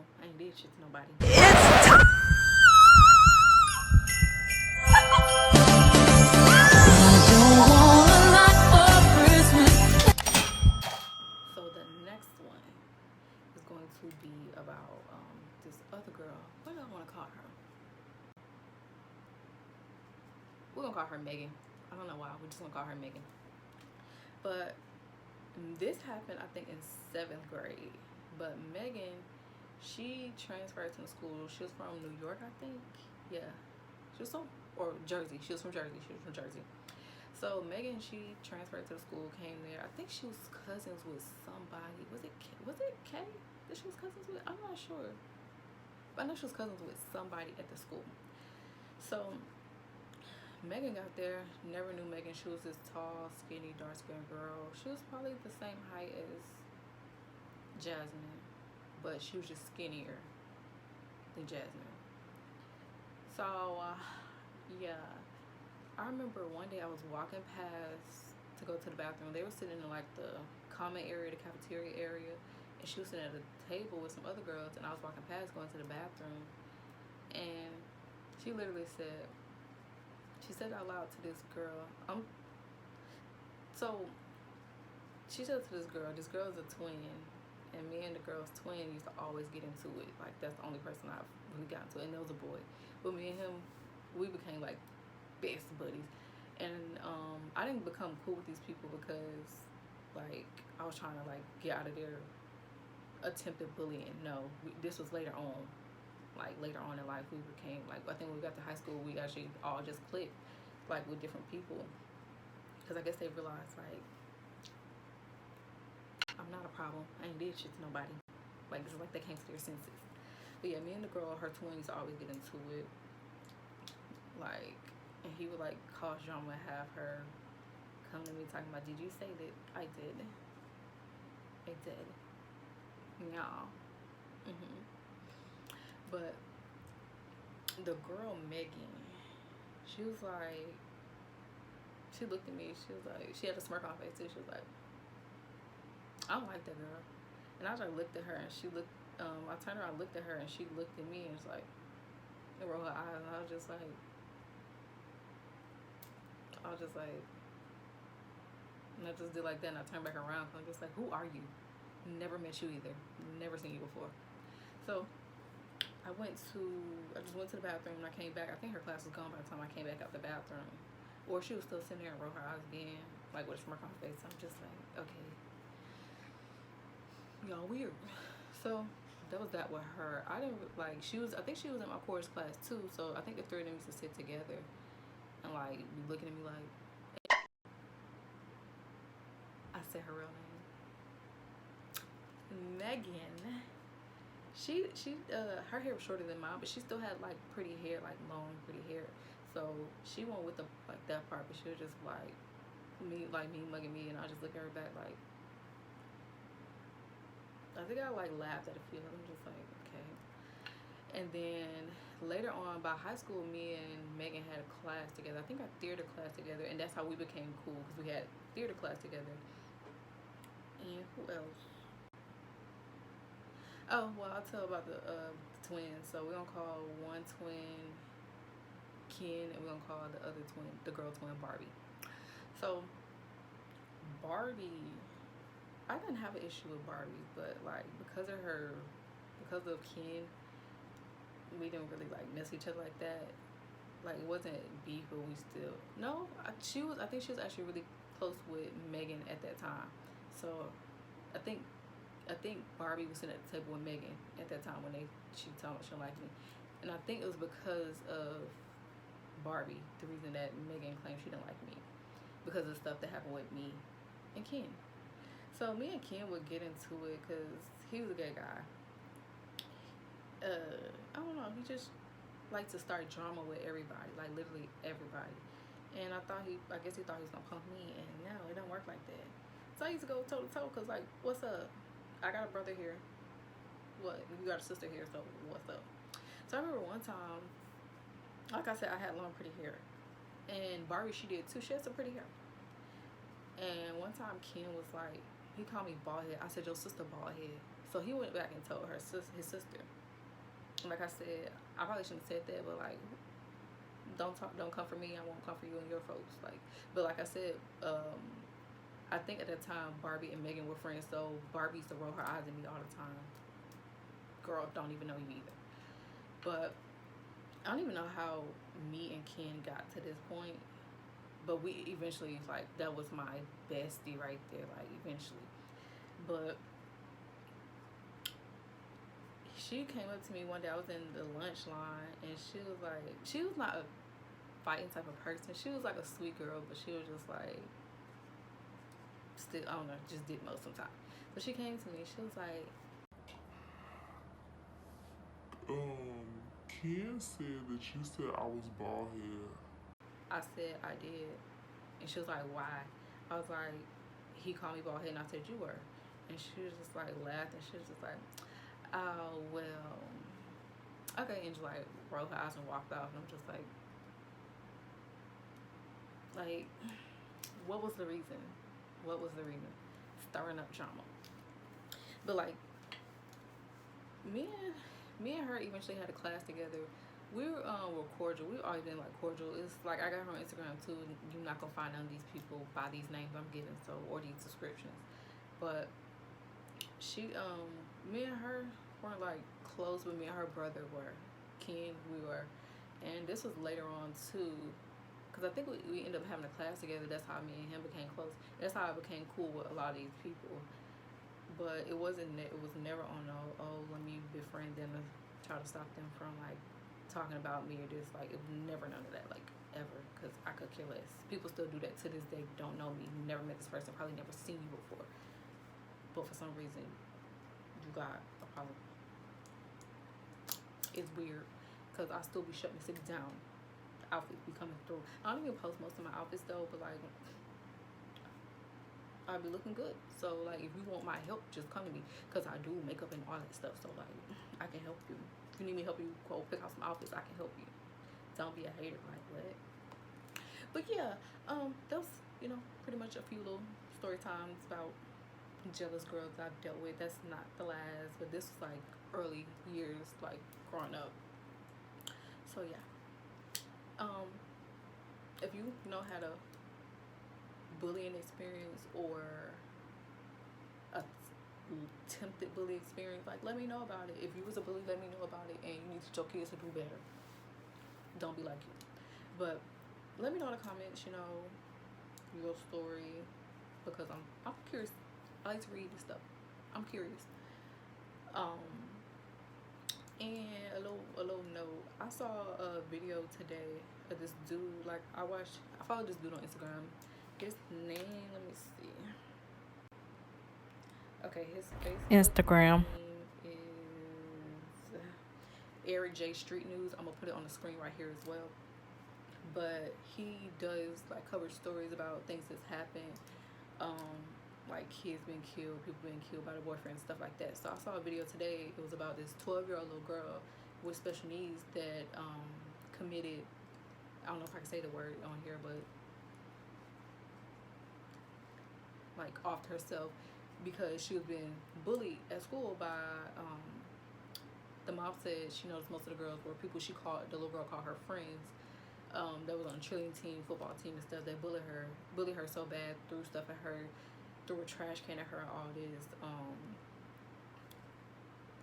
problem. I ain't did shit to nobody. It's time. So the next one is going to be about this other girl. What do I want to call her? We're gonna call her Megan. I don't know why. We're just gonna call her Megan. But this happened, I think, in 7th grade. But Megan, she transferred to the school. She was from New York, I think. Yeah, she was or Jersey. She was from Jersey. So Megan, she transferred to the school, came there. I think she was cousins with somebody. Was it Kay that she was cousins with? I'm not sure. But I know she was cousins with somebody at the school. So Megan got there, never knew Megan. She was this tall, skinny, dark-skinned girl. She was probably the same height as Jasmine, but she was just skinnier than Jasmine. So, yeah. I remember one day I was walking past to go to the bathroom. They were sitting in like the common area, the cafeteria area, and she was sitting at a table with some other girls, and I was walking past going to the bathroom, and she literally said, she said out loud to this girl, so she said to this girl is a twin, and me and the girl's twin used to always get into it. Like, that's the only person I've really gotten to, and there was a boy. But me and him, we became like best buddies. And I didn't become cool with these people because like I was trying to like get out of their attempted bullying. No, this was later on. Like later on in life, we became like, I think when we got to high school, we actually all just clicked like with different people, because I guess they realized like I'm not a problem. I ain't did shit to nobody. Like, it's like they came to their senses. But yeah, me and the girl, her twin, used to always get into it. Like, and he would like cause drama, have her come to me talking about, did you say that? I did. Yeah. But the girl Megan, she was like, she looked at me, she was like, she had a smirk on her face too. She was like, I don't like that girl. And I just like looked at her, and she looked, I turned around, looked at her, and she looked at me, and was like, and rolled her eyes, and I was just like, and I just did like that, and I turned back around, and I'm just like, who are you? Never met you either. Never seen you before. So I just went to the bathroom, and I came back. I think her class was gone by the time I came back out the bathroom. Or she was still sitting there and rolled her eyes again, like with a smirk on her face. I'm just like, okay, y'all weird. So that was that with her. I didn't like, I think she was in my chorus class too. So I think the three of them used to sit together and like be looking at me like, I said her real name, Megan. She her hair was shorter than mine, but she still had like pretty hair, like long pretty hair. So she went with the like that part, but she was just like me mugging me, and I just look at her back like, I think I like laughed at a few. I'm just like, okay. And then later on, by high school, me and Megan had a class together. I think our theater class together, and that's how we became cool, because we had theater class together. And who else? Oh, well, I'll tell about the twins. So we're gonna call one twin Ken, and we're gonna call the other twin, the girl twin, Barbie. So Barbie, I didn't have an issue with Barbie, but like because of Ken, we didn't really like miss each other like that. Like, it wasn't beef, but we still, no, I think she was actually really close with Megan at that time. So I think Barbie was sitting at the table with Megan at that time when she told me she didn't like me. And I think it was because of Barbie, the reason that Megan claimed she didn't like me, because of stuff that happened with me and Ken. So me and Ken would get into it because he was a gay guy. I don't know, he just liked to start drama with everybody, like literally everybody. And I guess he thought he was gonna punk me, and no, it don't work like that. So I used to go toe to toe, cause like, what's up? I got a brother here. What? You got a sister here, so what's up? So I remember one time, like I said, I had long pretty hair, and Barbie, she did too. She had some pretty hair. And one time Ken was like, he called me bald head. I said, your sister bald head. So he went back and told his sister. Like I said, I probably shouldn't have said that, but like, don't come for me. I won't come for you and your folks. Like, but like I said, I think at that time Barbie and Megan were friends, so Barbie used to roll her eyes at me all the time. Girl, don't even know you either. But I don't even know how me and Ken got to this point. But we eventually, like, that was my bestie right there, like, eventually. But she came up to me one day. I was in the lunch line, and she was like, she was not a fighting type of person. She was like a sweet girl, but she was just like, still, I don't know, just did most sometimes. So she came to me. She was like, Ken said that you said I was bald head. I said I did. And she was like, why? I was like, he called me bald head, and I said you were. And she was just like laughing. She was just like, oh, well, okay. And just like rolled her eyes and walked off. And I'm just like, what was the reason? What was the reason? Stirring up drama. But like, me and her eventually had a class together. We were cordial. We've always been like cordial. It's like I got her on Instagram too. You're not gonna find none of these people by these names I'm giving, so, or these descriptions. But she me and her weren't like close, but me and her brother were. Ken, we were. And this was later on too, because I think we ended up having a class together. That's how me and him became close. That's how I became cool with a lot of these people. But it was never on no, oh, let me befriend them and try to stop them from like talking about me or this. Like, it was never none of that, like, ever, because I could care less. People still do that to this day. Don't know me, never met this person, probably never seen you before, but for some reason you got a problem. It's weird, because I still be shutting cities down. Outfits be coming through. I don't even post most of my outfits though, but like, I be looking good. So like, if you want my help, just come to me, because I do makeup and all that stuff. So like, I can help you. If you need me to help you go pick out some outfits, I can help you. Don't be a hater, like, what? But yeah, that was, pretty much a few little story times about jealous girls I've dealt with. That's not the last, but this was like early years, like growing up. So yeah, if you had a bullying experience or a attempted bully experience, like, let me know about it. If you was a bully, let me know about it, and you need to teach your kids to do better. Don't be like you. But let me know in the comments, your story, because I'm curious. I like to read this stuff. I'm curious. And a little note. I saw a video today of this dude. Like, I followed this dude on Instagram. His name, let me see. Okay, his Facebook Instagram. name is Eric J Street News. I'm gonna put it on the screen right here as well. But he does like cover stories about things that's happened, like kids being killed, people being killed by their boyfriends, stuff like that. So I saw a video today. It was about this 12-year-old little girl with special needs that committed, I don't know if I can say the word on here, but like offed herself because she was being bullied at school by the mom said she knows most of the girls were people the little girl called her friends, that was on a cheerleading team, football team and stuff. They bullied her so bad, threw stuff at her, threw a trash can at her, all this.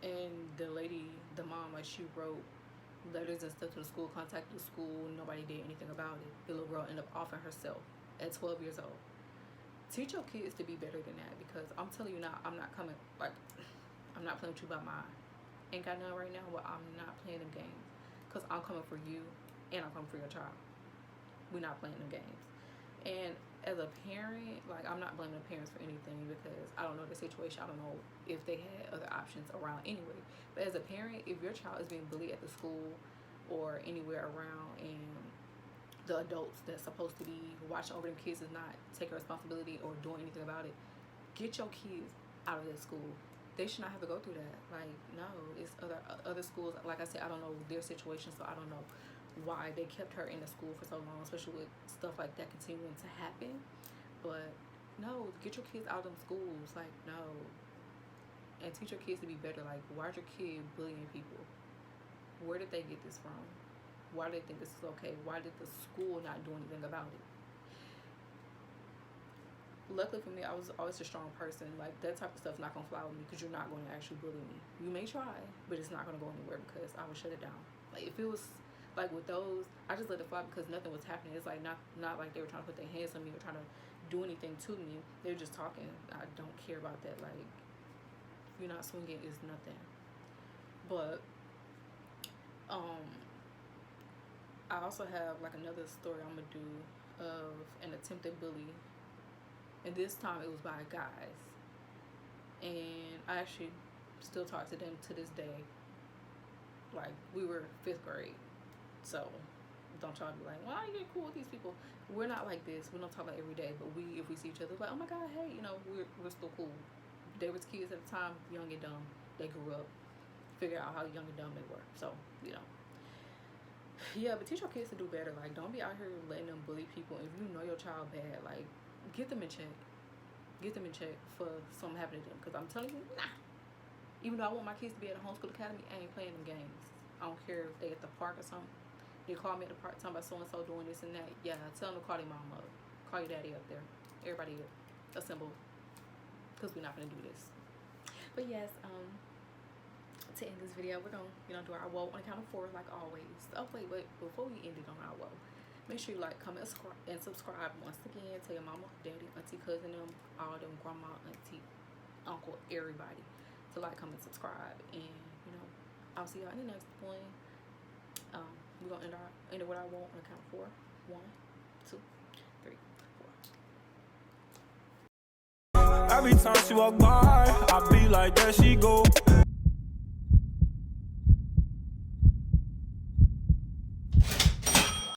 And the mom, like, she wrote letters and stuff to the school, contacted the school, nobody did anything about it. The little girl ended up offing herself at 12 years old. Teach your kids to be better than that, because I'm telling you now, I'm not playing with you by mine. Ain't got none right now, but I'm not playing them games, because I'm coming for you and I'm coming for your child. We're not playing them games. And as a parent, like, I'm not blaming the parents for anything, because I don't know the situation. I don't know if they had other options around anyway. But as a parent, if your child is being bullied at the school or anywhere around, and the adults that's supposed to be watching over them kids is not taking responsibility or doing anything about it, get your kids out of that school. They should not have to go through that. Like, no, it's other schools. Like I said, I don't know their situation, so I don't know why they kept her in the school for so long, especially with stuff like that continuing to happen. But no, get your kids out of them schools. Like, no, and teach your kids to be better. Like, why is your kid bullying people? Where did they get this from? Why do they think this is okay? Why did the school not do anything about it? Luckily for me, I was always a strong person. Like, that type of stuff's not gonna fly with me because you're not going to actually bully me. You may try, but it's not gonna go anywhere because I would shut it down. Like, if it was like with those, I just let it fly because nothing was happening. It's like not like they were trying to put their hands on me or trying to do anything to me. They were just talking. I don't care about that. Like, if you're not swinging, it's nothing. But I also have like another story I'm gonna do of an attempted bully. And this time it was by guys. And I actually still talk to them to this day. Like, we were 5th grade. So don't try to be like, why you get cool with these people? We're not like this. We don't talk like every day. But if we see each other, like, oh my God, hey, you know, we're still cool. They was kids at the time, young and dumb. They grew up, figure out how young and dumb they were. So, you know. Yeah, but teach your kids to do better. Like, don't be out here letting them bully people. If you know your child bad, like, get them in check. Get them in check for something happening to them. Because I'm telling you, nah. Even though I want my kids to be at a homeschool academy, I ain't playing them games. I don't care if they at the park or something. They call me at the park talking about so-and-so doing this and that. Yeah, tell them to call their mom up. Call your daddy up there. Everybody assemble. Because we're not going to do this. But yes, to end this video, we're going to do our woe on the count of 4 like always. Oh, wait. Before we end it on our woe, make sure you like, comment, and subscribe once again. Tell your mama, daddy, auntie, cousin, them, all them, grandma, auntie, uncle, everybody to like, comment, subscribe. And, I'll see y'all in the next one. We're going to end it with our woe on the count of 4. 1, 2, 3, 4. Every time she walk by, I be like, there she go.